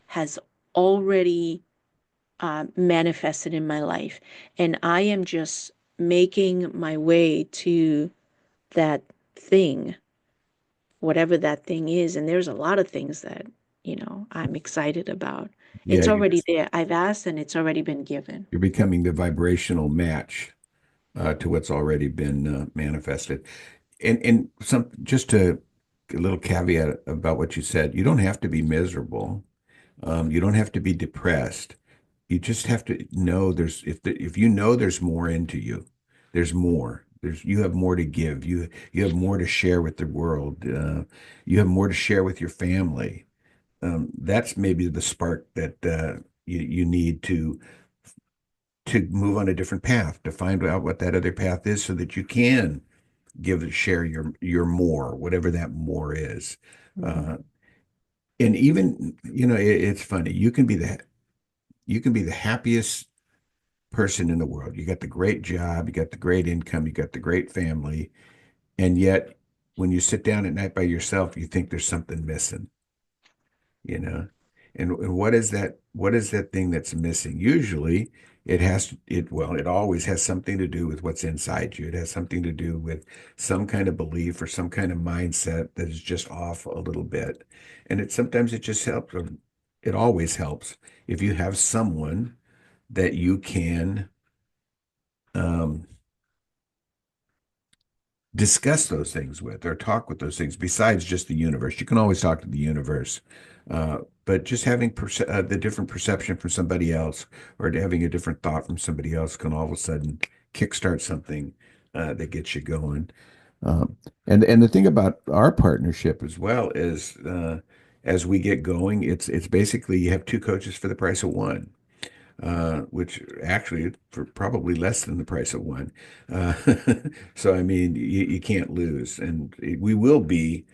has already manifested in my life. And I am just making my way to that thing, whatever that thing is. And there's a lot of things that, I'm excited about. Yeah, It's already there. I've asked and it's already been given. you're becoming the vibrational match to what's already been manifested. And some just a little caveat about what you said. You don't have to be miserable. You don't have to be depressed. You just have to know if you know there's more into you, there's more. You have more to give. You have more to share with the world. You have more to share with your family. That's maybe the spark that you need to move on a different path, to find out what that other path is, so that you can share your more, whatever that more is. Mhm. Uh, and even, it's funny. You can be the happiest person in the world. You got the great job, you got the great income, you got the great family, and yet when you sit down at night by yourself, you think there's something missing, you know? And what is that thing that's missing? Usually it always has something to do with what's inside you. It has something to do with some kind of belief or some kind of mindset that is just off a little bit. And sometimes it just helps, or it always helps if you have someone that you can um, discuss those things with, or talk with those things besides just the universe. You can always talk to the universe, but just having the different perception from somebody else, or having a different thought from somebody else, can all of a sudden kickstart something that gets you going. Um, and the thing about our partnership as well is, as we get going, it's basically you have two coaches for the price of one, which actually for probably less than the price of one. Uh, so, I mean, you can't lose. And we will be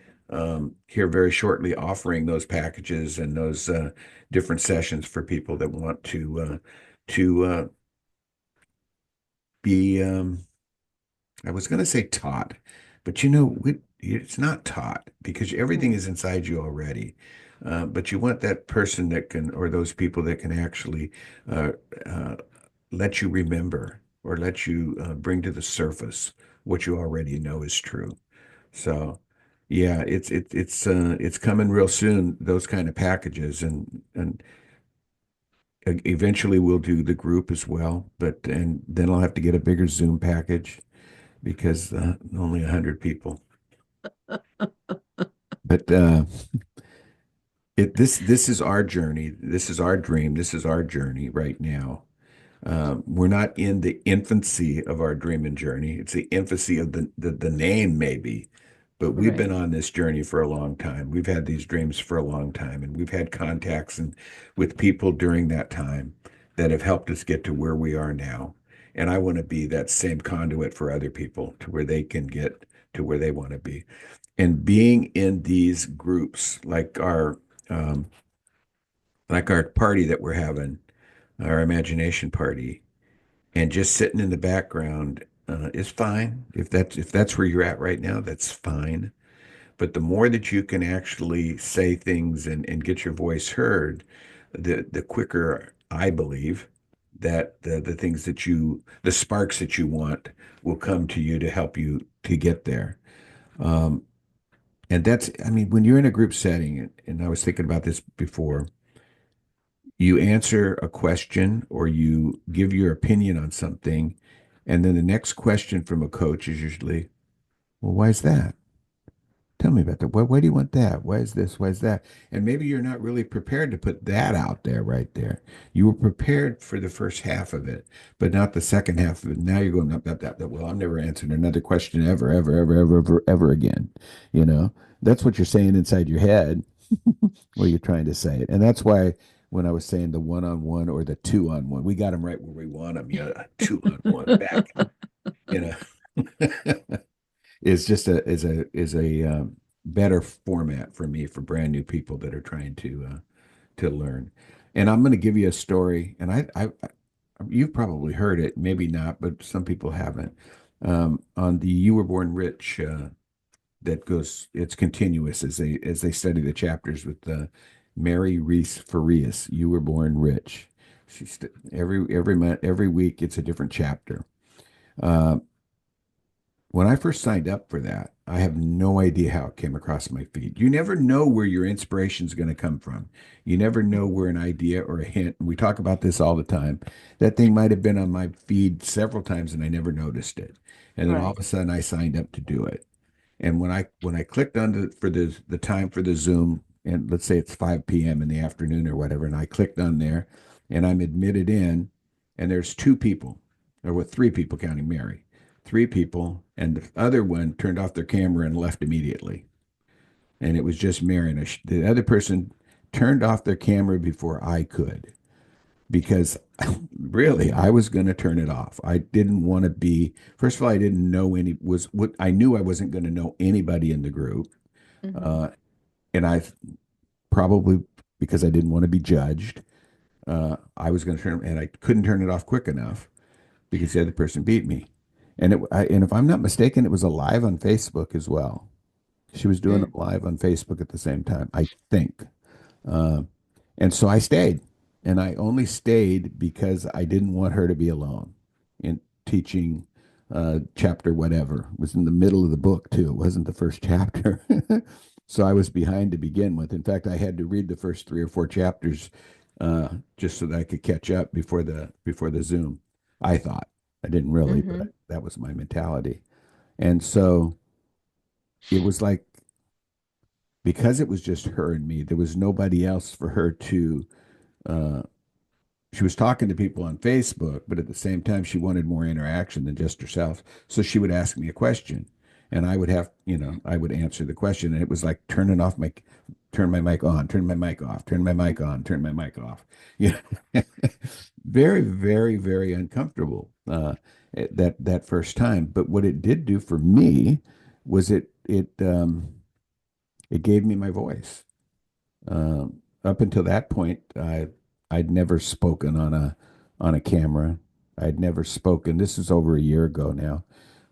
here very shortly offering those packages and those different sessions for people that want to be, I was going to say taught, but it's not taught because everything Mm. is inside you already. But you want that person that can, or those people that can actually uh, uh, let you remember, or let you bring to the surface what you already know is true. So, yeah, it's coming real soon. Those kind of packages, and eventually we'll do the group as well. And then I'll have to get a bigger Zoom package because only 100 people. But this is our journey. This is our dream. This is our journey right now. We're not in the infancy of our dream and journey. It's the infancy of the name, maybe, but we've been Right. on this journey for a long time. We've had these dreams for a long time, and we've had contacts with people during that time that have helped us get to where we are now. And I want to be that same conduit for other people to where they can get to where they want to be. And being in these groups, um, like our party that we're having, our imagination party, and just sitting in the background is fine. If that's where you're at right now, that's fine. But the more that you can actually say things and get your voice heard, the quicker I believe that the sparks that you want will come to you to help you to get there. Um, and I mean, when you're in a group setting, and I was thinking about this before, you answer a question or you give your opinion on something, and then the next question from a coach is usually, well, why is that? Tell me about that. Why do you want that? Why is this? Why is that? And maybe you're not really prepared to put that out there right there. You were prepared for the first half of it, but not the second half of it. Now you're going up, up, up, up. Well, I'm never answering another question ever, ever, ever, ever, ever, ever again. You know, that's what you're saying inside your head where you're trying to say it. And that's why when I was saying the one-on-one or the two-on-one, we got them right where we want them. Yeah, two-on-one back, you know. Is a better format for me for brand new people that are trying to learn. And I'm going to give you a story, and you've probably heard it, maybe not, but some people haven't. On the You Were Born Rich, that goes, it's continuous as they study the chapters with Mary Reese Farias. You Were Born Rich. Every month, every week, it's a different chapter. Uh, when I first signed up for that, I have no idea how it came across my feed. You never know where your inspiration is going to come from. You never know where an idea or a hint, and we talk about this all the time. That thing might have been on my feed several times and I never noticed it. And then all of Right. a sudden I signed up to do it. And when I clicked on for the time for the Zoom, and let's say it's 5 p.m. in the afternoon or whatever, and I clicked on there and I'm admitted in, and there's two people, or what, three people counting Mary, three people, and the other one turned off their camera and left immediately. And it was just Mary. And the other person turned off their camera before I could, because really I was going to turn it off. I didn't want to be, first of all, I didn't know any, was what I knew I wasn't going to know anybody in the group. Hmm. Uh, and I probably, because I didn't want to be judged, I was going to turn, and I couldn't turn it off quick enough because the other person beat me. And if I'm not mistaken, it was a live on Facebook as well. She was doing it live on Facebook at the same time, I think. Uh, and so I stayed. And I only stayed because I didn't want her to be alone in teaching chapter whatever. It was in the middle of the book, too. It wasn't the first chapter. So I was behind to begin with. In fact, I had to read the first 3 or 4 chapters just so that I could catch up before the Zoom. I thought. I didn't really, but Hmm. that was my mentality. And so it was like, because it was just her and me, there was nobody else for her to uh, she was talking to people on Facebook, but at the same time, she wanted more interaction than just herself. So she would ask me a question, and I would answer the question, and it was like turn my mic on, turn my mic off, turn my mic on, turn my mic off. Yeah, very, very, very uncomfortable that first time. But what it did do for me was it gave me my voice. Up until that point, I'd never spoken on a camera. I'd never spoken. This is over a year ago now.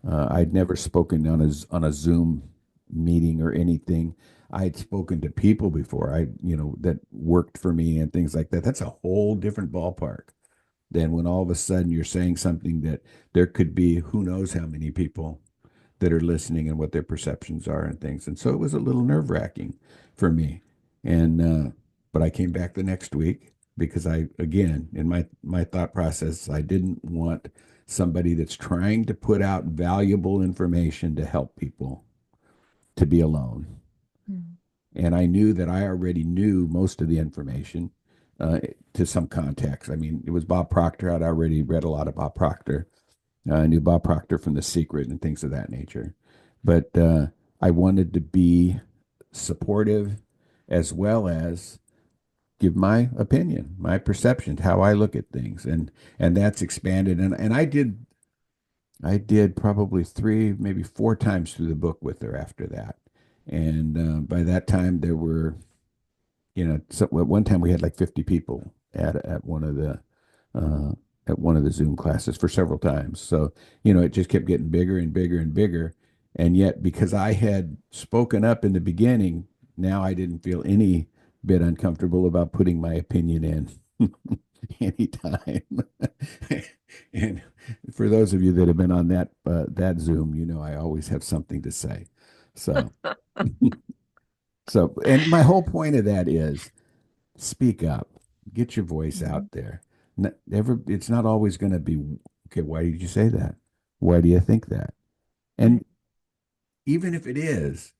I'd never spoken on a Zoom meeting or anything. I had spoken to people before. That worked for me and things like that. That's a whole different ballpark than when all of a sudden you're saying something that there could be who knows how many people that are listening and what their perceptions are and things. And so it was a little nerve wracking for me. And but I came back the next week because again, in my thought process, I didn't want somebody that's trying to put out valuable information to help people to be alone. And I knew that I already knew most of the information to some context. I mean, it was Bob Proctor. I'd already read a lot of Bob Proctor. I knew Bob Proctor from The Secret and things of that nature. But I wanted to be supportive as well as give my opinion, my perception, how I look at things. And that's expanded. And I did probably 3, maybe 4 times through the book with her after that. And by that time, there were, so at one time we had like 50 people uh, at one of the Zoom classes for several times. So, it just kept getting bigger and bigger and bigger. And yet, because I had spoken up in the beginning, now I didn't feel any bit uncomfortable about putting my opinion in anytime. And for those of you that have been on that Zoom, I always have something to say. So, and my whole point of that is speak up, get your voice Hmm. out there. It's not always going to be, okay, why did you say that? Why do you think that? Right. And even if it is,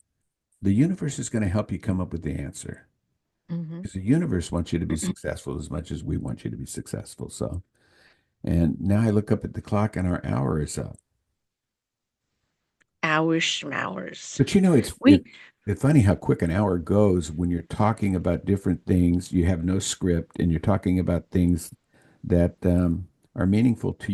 the universe is going to help you come up with the answer. Hmm. Because the universe wants you to be successful as much as we want you to be successful. So, and now I look up at the clock and our hour is up. Hours schmowers. But you know, We it's funny how quick an hour goes when you're talking about different things. You have no script, and you're talking about things that are meaningful to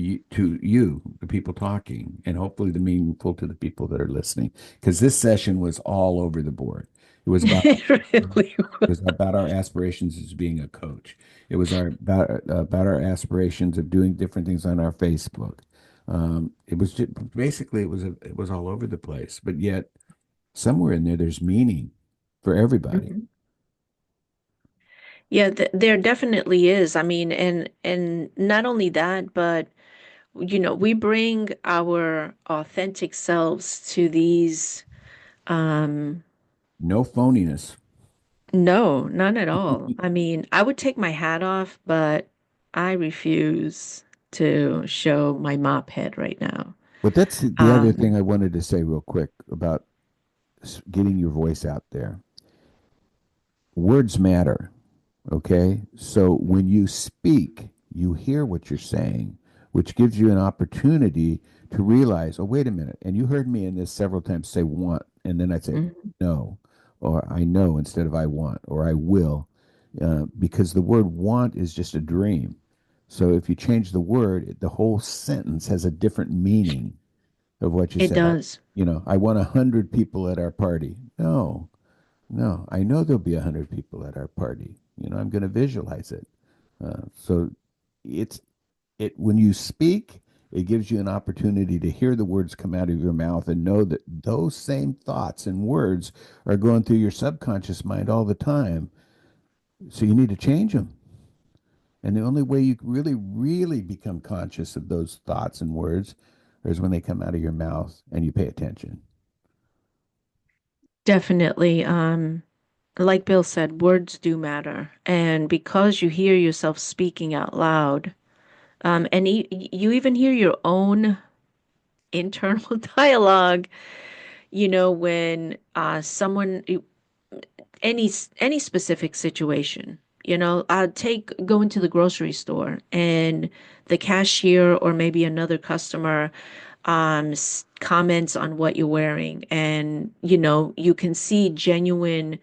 you, the people talking, and hopefully the meaningful to the people that are listening. Because this session was all over the board. It was about really. it was about our aspirations as being a coach. It was about our aspirations of doing different things on our Facebook. It was just, basically it was all over the place, but yet somewhere in there there's meaning for everybody. Mhm. Yeah, there definitely is. I mean, and not only that, but we bring our authentic selves to these. Um, No phoniness. no, none at all. I mean, I would take my hat off, but I refuse to show my mop head right now. But that's the other Um, thing I wanted to say real quick about getting your voice out there. Words matter. Okay. So when you speak, you hear what you're saying, which gives you an opportunity to realize, oh, wait a minute. And you heard me in this several times say want, and then I said mhm. no, or I know instead of I want, or I will, because the word want is just a dream. So if you change the word, the whole sentence has a different meaning of what you It said. does. I want 100 people at our party. No, no, I know there'll be 100 people at our party. I'm going to visualize it. So it's it when you speak, it gives you an opportunity to hear the words come out of your mouth and know that those same thoughts and words are going through your subconscious mind all the time. So you need to change them. And the only way you really, really become conscious of those thoughts and words is when they come out of your mouth and you pay attention. Definitely. Like Bill said, words do matter. And because you hear yourself speaking out loud, and you even hear your own internal dialogue, when someone any specific situation. I'll take go into the grocery store and the cashier or maybe another customer comments on what you're wearing, and you can see genuineness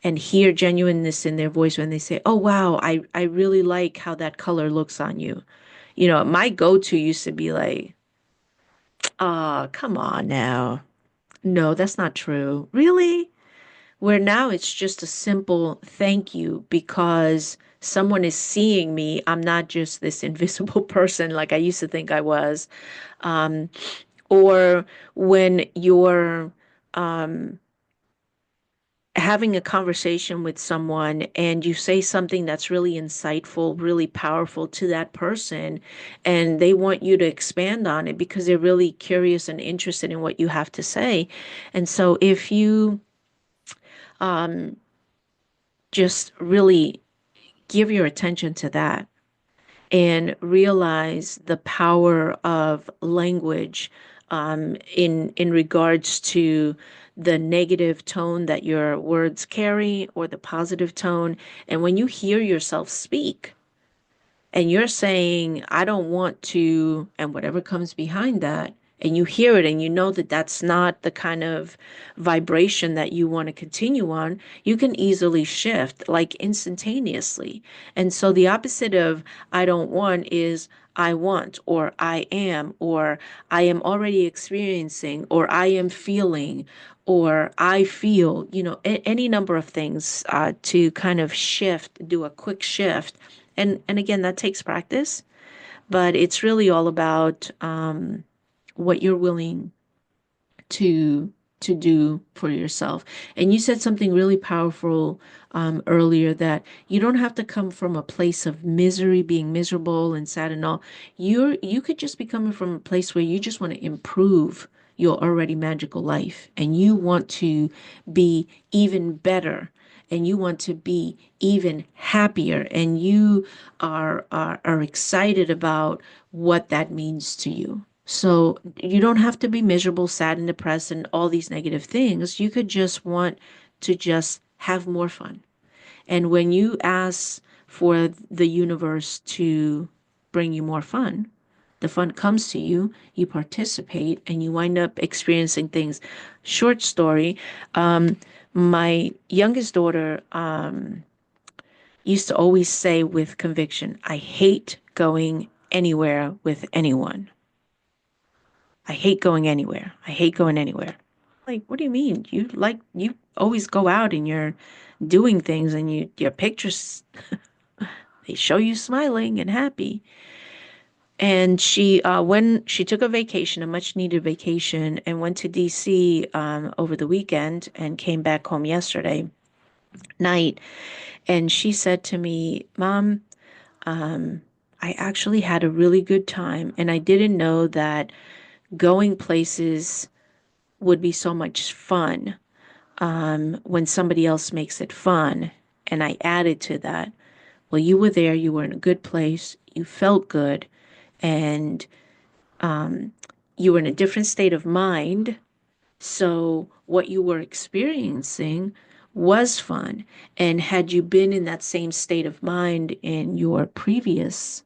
and hear genuineness in their voice when they say, "Oh wow, I really like how that color looks on you." My go-to used to be like, "Ah, come on now. No, that's not true. Really?" Where now it's just a simple thank you because someone is seeing me. I'm not just this invisible person like I used to think I was. Um, or when you're um, having a conversation with someone and you say something that's really insightful, really powerful to that person, and they want you to expand on it because they're really curious and interested in what you have to say. And so if you um, just really give your attention to that and realize the power of language in regards to the negative tone that your words carry or the positive tone. And when you hear yourself speak, and you're saying, I don't want to, and whatever comes behind that, and you hear it and you know that that's not the kind of vibration that you want to continue on, you can easily shift like instantaneously. And so the opposite of I don't want is I want, or I am, or I am already experiencing, or I am feeling, or I feel, any number of things to kind of shift, do a quick shift. And again, that takes practice, but it's really all about what you're willing to to do for yourself. And you said something really powerful earlier, that you don't have to come from a place of misery, being miserable and sad and all. You could just be coming from a place where you just want to improve your already magical life, and you want to be even better, and you want to be even happier, and you are excited about what that means to you. So you don't have to be miserable, sad, and depressed and all these negative things. You could just want to just have more fun. And when you ask for the universe to bring you more fun, the fun comes to you, you participate, and you wind up experiencing things. Short story, um, my youngest daughter used to always say with conviction, I hate going anywhere with anyone. I hate going anywhere. I hate going anywhere. Like, what do you mean? You always go out and you're doing things and your pictures they show you smiling and happy. And when she took a vacation, a much needed vacation, and went to DC over the weekend and came back home yesterday night. And she said to me, Mom, I actually had a really good time, and I didn't know that going places would be so much fun when somebody else makes it fun. And I added to that, well, you were there, you were in a good place, you felt good, and you were in a different state of mind. So what you were experiencing was fun. And had you been in that same state of mind in your previous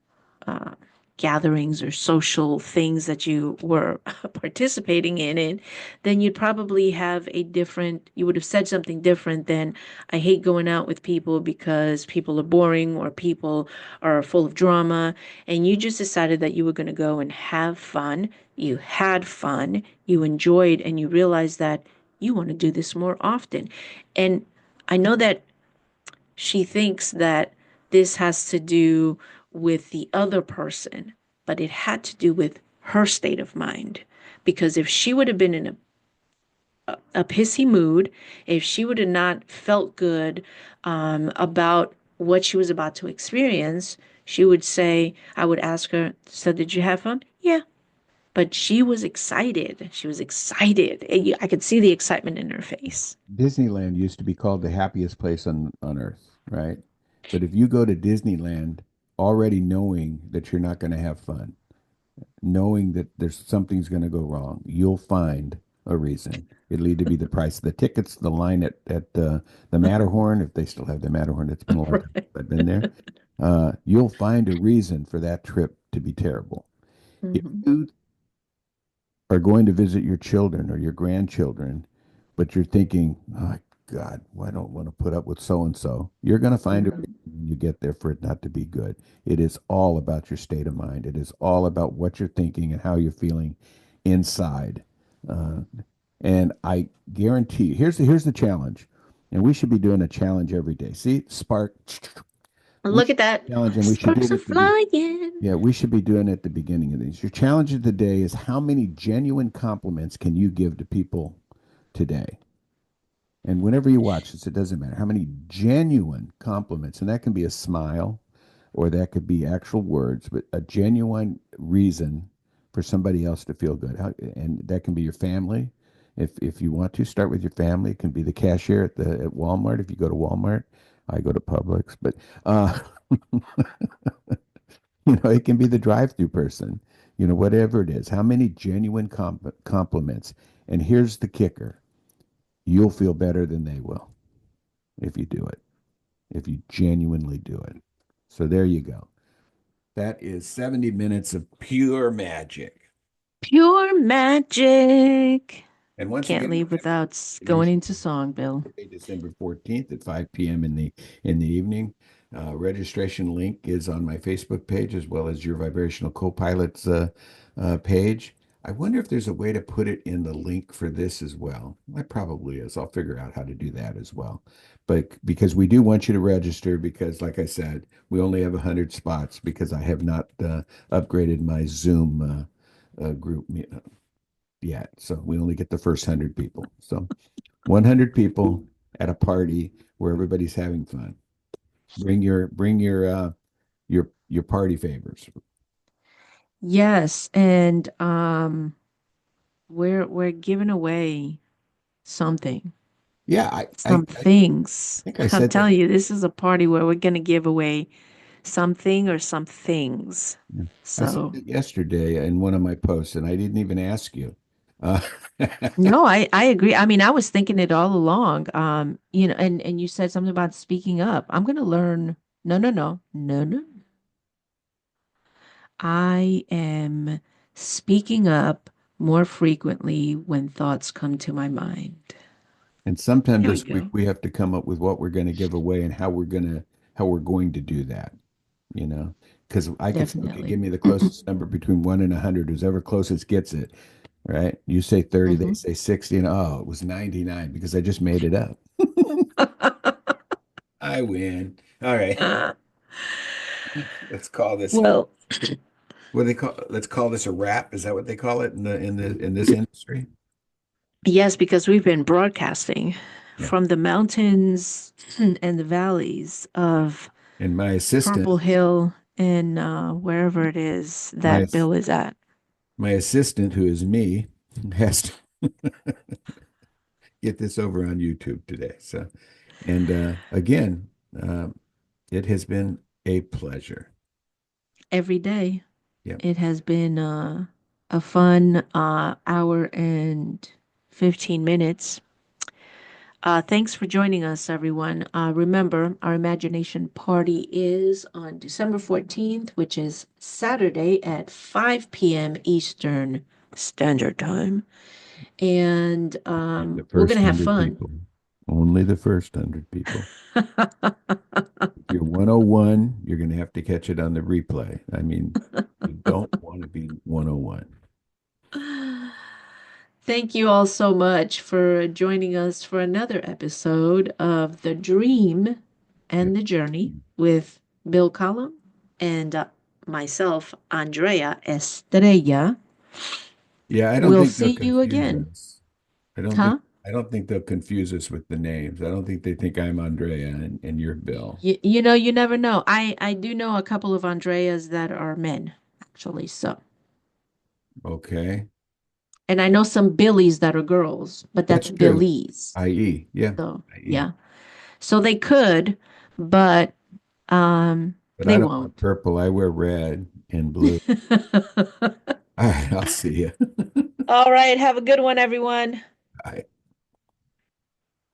gatherings or social things that you were participating in, then you'd probably have you would have said something different than, I hate going out with people because people are boring or people are full of drama. And you just decided that you were going to go and have fun. You had fun, you enjoyed, and you realized that you want to do this more often. And I know that she thinks that this has to do with the other person, but it had to do with her state of mind. Because if she would have been in a pissy mood, if she would have not felt good about what she was about to experience, she would say, I would ask her, so did you have fun? Yeah. But she was excited. She was excited. I could see the excitement in her face. Disneyland used to be called the happiest place on earth, right? But if you go to Disneyland already knowing that you're not going to have fun, knowing that there's something's going to go wrong, you'll find a reason. It'll either be the price of the tickets, the line at the Matterhorn, if they still have the Matterhorn. It's been a long time Right. since I've been there. You'll find a reason for that trip to be terrible. If Mhm. you are going to visit your children or your grandchildren, but you're thinking, oh, God, why don't I want to put up with so and so? You're going to find a reason Mhm. when you get there for it not to be good. It is all about your state of mind. It is all about what you're thinking and how you're feeling inside. Uh, and I guarantee you, here's the challenge. And we should be doing a challenge every day. See, spark. We Look should at that. challenge, and we should do Sparks it are at the beginning. flying. Yeah, we should be doing it at the beginning of these. Your challenge of the day is how many genuine compliments can you give to people today? And whenever you watch this, it doesn't matter how many genuine compliments, and that can be a smile or that could be actual words, but a genuine reason for somebody else to feel good. And that can be your family. If you want to start with your family, it can be the cashier at Walmart. If you go to Walmart, I go to Publix, but uh, it can be the drive-through person, whatever it is. How many genuine compliments? And here's the kicker: you'll feel better than they will if you do it, if you genuinely do it. So there you go. That is 70 minutes of pure magic. Pure magic. And once Can't again, leave without going into song, Bill. December 14th at 5 p.m. in the evening. Registration link is on my Facebook page as well as your Vibrational Co-Pilots page. I wonder if there's a way to put it in the link for this as well. There probably is. I'll figure out how to do that as well. But because we do want you to register, because like I said, we only have 100 spots because I have not upgraded my Zoom group yet. So we only get the first 100 people. So 100 people at a party where everybody's having fun. Bring your party favors. Yes, and we're giving away something. Yeah, I Some things. think I I'm said that. telling you, this is a party where we're gonna give away something or some things. Yeah. I said So, it yesterday in one of my posts, and I didn't even ask you. Uh, no, I agree. I mean, I was thinking it all along. And you said something about speaking up. I'm gonna learn. No, no, no, no, no. I am speaking up more frequently when thoughts come to my mind. and sometime There we this week go. we have to come up with what we're going to give away and how we're going to do that. Because I could say, okay, Definitely. give me the closest number between 1 and 100. Who's ever closest gets it, right? You say 30, they Hmm. say 60, and oh, it was 99 because I just made it up. I win. All right. Let's call this Well, what do they call let's call this a wrap. Is that what they call it in this industry? yes, because we've been broadcasting Yeah. from the mountains and the valleys of And Purple Hill and wherever it is my that Bill is at. my assistant, who is me, has to get this over on YouTube today. So, and again, it has been a pleasure. Every day. Yeah. It has been a fun hour and 15 minutes. Thanks for joining us, everyone. Remember, our imagination party is on December 14th, which is Saturday at 5 p.m. Eastern Standard Time. And The we're going first to have 100 fun. people, only the first 100 people. If you're 101, you're going to have to catch it on the replay. I mean, you don't want to be 101. Thank you all so much for joining us for another episode of The Dream Yeah. and the Journey with Bill Collum and myself, Andrea Estrella. Yeah, I don't We'll think they'll see you confuse again. us. I don't think Huh? I don't think they'll confuse us with the names. I don't think they think I'm Andrea and you're Bill. You know, you never know. I do know a couple of Andreas that are men, actually. So, Okay. and I know some Billies that are girls, but That's that's true. Billies. IE. Yeah. So, IE. yeah. So they could, but But I they don't wear won't. purple. I wear red and blue. All right, I'll see you. All right. Have a good one, everyone. Bye.